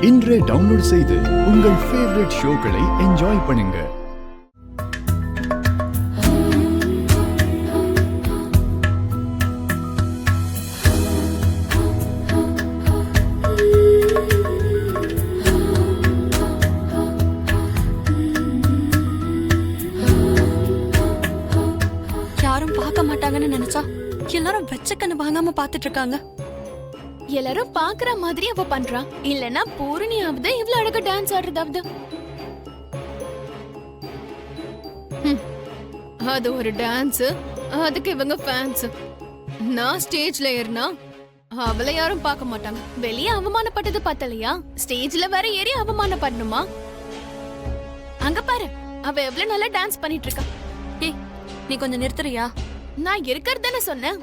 இன்றே டவுன்லோட் செய்து உங்கள் ஃபேவரட் ஷோக்களை என்ஜாய் பண்ணுங்க. யாரும் பார்க்க மாட்டாங்கன்னு நினைச்சா எல்லாரும் வெச்சக்கண்ணு வாங்காம பாத்துட்டு இருக்காங்க. எல்லாரும் பாக்குற மாதிரி அவ பண்றா, இல்லனா பூரணியாவது இவ்வளவு அழகா டான்ஸ் ஆடுறதாவது. அது ஒரு டான்ஸ், அதுக்கு இவங்க ஃபேன்ஸ். நான் ஸ்டேஜ்ல ஏறினா அவளை யாரும் பார்க்க மாட்டாங்க. வெளியே அவமானப்பட்டது பார்த்தலையா, ஸ்டேஜ்ல வேற ஏறி அவமானப்படணுமா? அங்க பாரு, அவ எவ்வளவு நல்லா டான்ஸ் பண்ணிட்டு இருக்கா. ஏய், நீ கொஞ்சம் நிறுத்துறியா? நான் இருக்கிறதானே சொன்னேன்.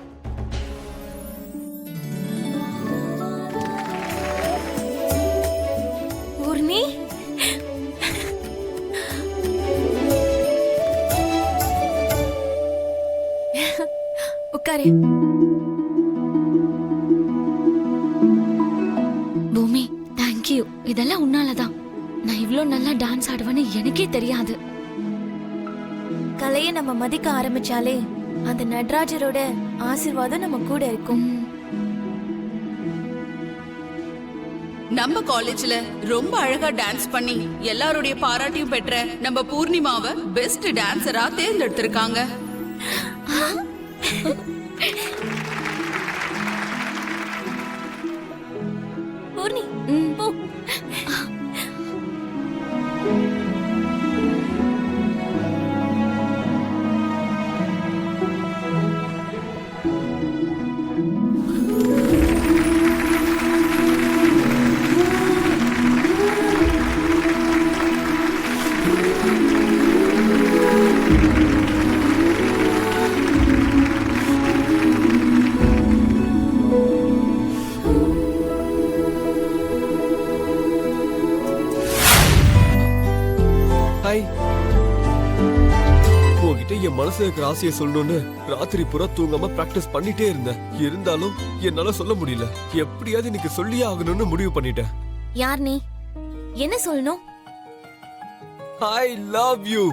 பூர்ணி, உட்காரு. பூமி, தேங்க்யூ. இதெல்லாம் உன்னாலதான். நான் இவ்ளோ நல்லா டான்ஸ் ஆடுவேன்னு எனக்கே தெரியாது. கலையை நம்ம மதிக்க ஆரம்பிச்சாலே அந்த நடராஜரோட ஆசீர்வாதம் நம்ம கூட இருக்கும். நம்ம காலேஜ்ல ரொம்ப அழகா டான்ஸ் பண்ணி எல்லாருடைய பாராட்டியும் பெற்ற நம்ம பூர்ணிமாவை பெஸ்ட் டான்சரா தேர்ந்தெடுத்திருக்காங்க. பூர்ணி, போ. உங்ககிட்ட என் மனசுல இருக்கிற ஆசையை சொல்லணும்னு ராத்திரி பூரா தூங்காம பிராக்டிஸ் பண்ணிட்டே இருந்தேன். இருந்தாலும் என்னால சொல்ல முடியல. எப்படியாவது இன்னைக்கு சொல்லியே ஆகணும்னு முடிவு பண்ணிட்டேன். யார் நீ? என்ன சொல்லணும்? I love you.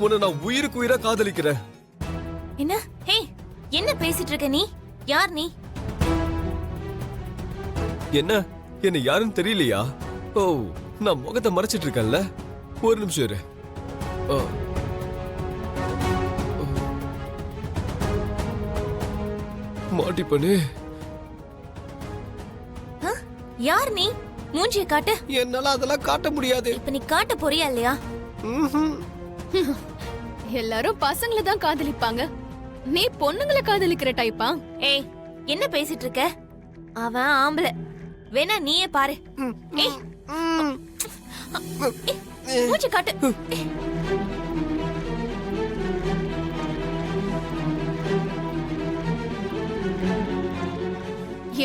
உன்னை நான் உயிருக்கு உயிரா காதலிக்கிறேன். என்ன? ஹே, என்ன பேசிட்டு இருக்க நீ? யார் நீ? என்ன யாருன்னு தெரியலையா? ஓ, நான் முகத்தை மறைச்சிட்டு இருக்கேன்ல. ஒரு நிமிஷம் இரு. மாட்டிப்பனே. யார் நீ? மூஞ்சியை காட்டு. என்னால அதெல்லாம் காட்ட முடியாது. இப்ப நீ காட்ட போறியா இல்லையா? எல்லாரும் பசங்களை தான் காதலிப்பாங்க, நீ பொண்ணுங்களை காதலிக்கிற டைப்பா? ஏய், என்ன பேசிட்டு இருக்க? அவன் ஆம்பளை. வேணா நீயே பாரு. ஏய், மூஞ்சி காட்டு.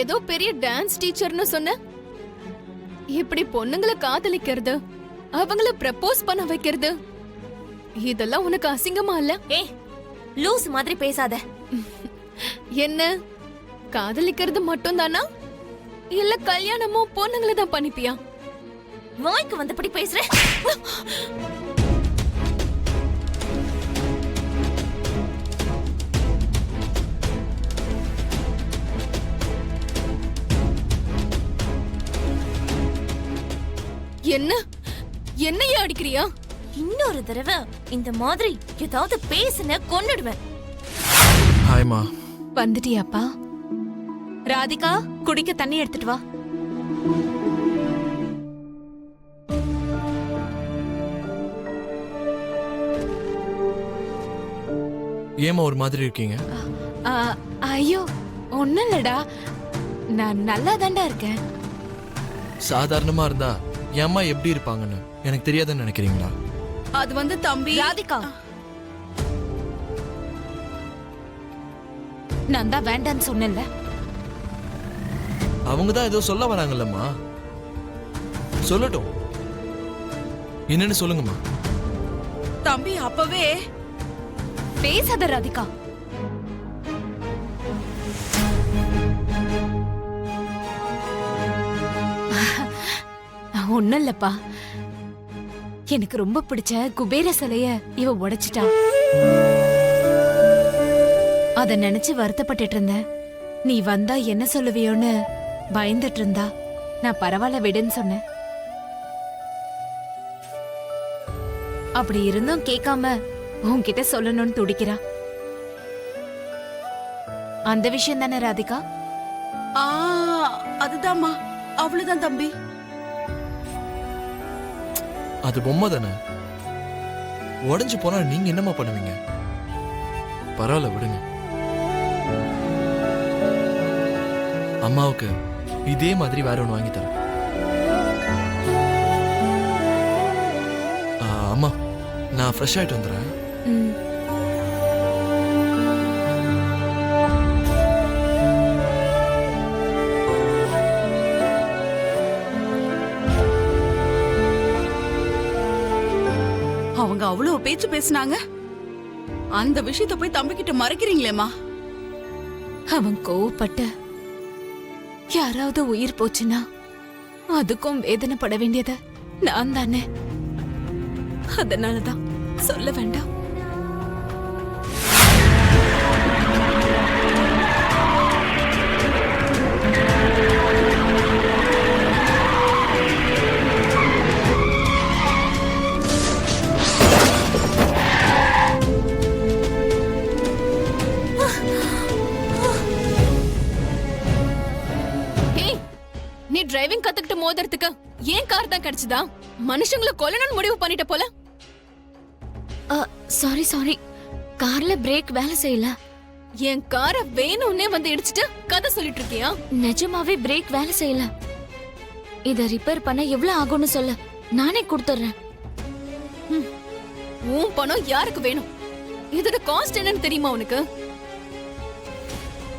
ஏதோ பெரிய டான்ஸ் டீச்சர்னு சொன்ன, இப்படி பொண்ணுங்களை காதலிக்கிறது, அவங்கள ப்ரப்போஸ் பண்ண வைக்கிறது, இதெல்லாம் உனக்கு அசிங்கமா இல்ல? ஏய், லூஸ் மாதிரி பேசாத. என்ன, காதலிக்கிறது மட்டும் தானா, இல்ல கல்யாணமும் பொண்ணுங்களை தான் பண்ணிப்பியா? வாய்க்கு வந்தபடி பேசுற. என்ன என்னையா அடிக்கிறியா? இன்னொரு தடவை இந்த மாதிரி ஏதாவது பேசுன கொன்னுடுவேன். ஹாய்மா. வந்துட்டியாப்பா? ராதிகா, குடிக்க தண்ணி எடுத்துட்டு வா. ஏமா ஒரு மாதிரி இருக்கீங்க? ஐயோ, ஒண்ணும் இல்லடா, நான் நல்லா தாண்டா இருக்கேன். சாதாரணமா இருந்தா என் அம்மா எப்படி இருப்பாங்கன்னு எனக்கு தெரியாதுன்னு நினைக்கிறீங்களா? அது வந்து தம்பி. ராதிகா, நான் தான் வேண்டான்னு சொன்னேன்ல. அவங்க தான் ஏதோ சொல்ல வராங்கல்லம்மா, சொல்லட்டும். என்னன்னு சொல்லுங்கம்மா. தம்பி அப்பவே பேசாத ராதிகா. ஒண்ணும் இல்லப்பா, எனக்கு ரொம்ப பிடிச்ச குபேர சிலைய இவ உடைச்சிட்டா. அத நினைச்சு வருத்தப்பட்டுட்டு இருந்தேன். நீ வந்தா என்ன சொல்லுவியோன்னு பயந்துட்டு இருந்தா. நான் பரவாயில்ல விடுன்னு சொன்னேன். அப்படி இருந்தும் கேட்காம உன்கிட்ட சொல்லணும்னு துடிக்கிறா. அந்த விஷயம் தானே ராதிகா? ஆ, அதுதாம்மா. அவ்வளவுதான் தம்பி. அது பொம்மை தானே, உடைஞ்சு போனா நீங்க என்னம்மா பண்ணுவீங்க? பரவாயில்ல விடுங்க. அம்மாவுக்கு இதே மாதிரி வேற ஒன்று வாங்கி தரேன். அம்மா, நான் ஃப்ரெஷ் ஆயிட்டு வந்துடுறேன். ம். அவங்க அவ்வளவு பேச்சு பேசினாங்க, அந்த விஷயத்த போய் தம்பி கிட்ட மறைக்கிறீங்களேம்மா. அவன் கோவப்பட்டு யாராவது உயிர் போச்சுன்னா அதுக்கும் வேதனைப்பட வேண்டியது நான் தானே. அதனாலதான் சொல்ல வேண்டாம். ஹேய், நீ டிரைவிங் கத்துக்கிட்டு மோதுறதுக்கு ஏன் கார் தான் கிடைச்சதா? மனுஷங்களை கொல்லணும்னு முடிவு பண்ணிட்ட போல. சாரி சாரி, கார்ல பிரேக் வேலை செய்யல. என் காரை வேணும்னே வந்து இடிச்சிட்டு கதை சொல்லிட்டு இருக்கியா? நிஜமாவே பிரேக் வேலை செய்யல. இத ரிப்பேர் பண்ண எவ்வளவு ஆகும்னு சொல்ல, நானே கொடுத்துறேன். உன் பணம் யாருக்கு வேணும்? இதோட காஸ்ட் என்னன்னு தெரியுமா உனக்கு?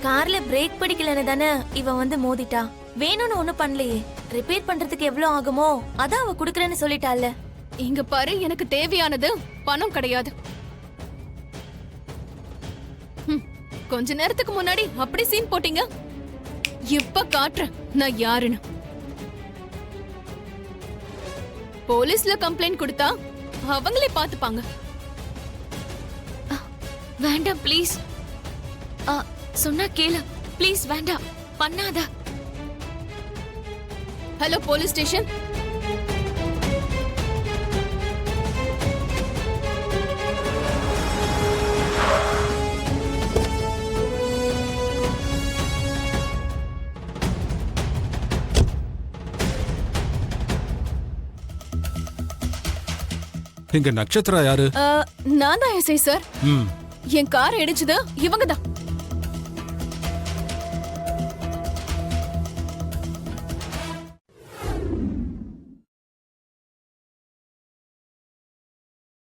கார்ல பிரேக் பிடிக்கலன்னு தானே இவ வந்து மோதிட்டா. வேணும்னு ஒண்ணும் பண்ணலையே. ரிப்பேர் பண்றதுக்கு எவ்வளவு ஆகுமோ அதான் அவ குடுக்கறேன்னு சொல்லிட்டால. இங்க பாரு, எனக்கு தேவையானது பணம் கிடையாது. கொஞ்ச நேரத்துக்கு முன்னாடி அப்படி சீன் போட்டீங்க. இப்ப காட்டுறேன் நான் யாருன்னு. போலீஸ்ல கம்ப்ளைண்ட் கொடுத்தா அவங்களே பாத்துப்பாங்க. வேண்டாம் ப்ளீஸ். சொன்னா கேளு ப்ளீஸ். வேண்டாம், பண்ணாத. Hello police station. இங்க நட்சத்திரா யாரு? நான் தான் எஸ்ஐ சார். ம். என் கார் இடிச்சது இவங்க தான்.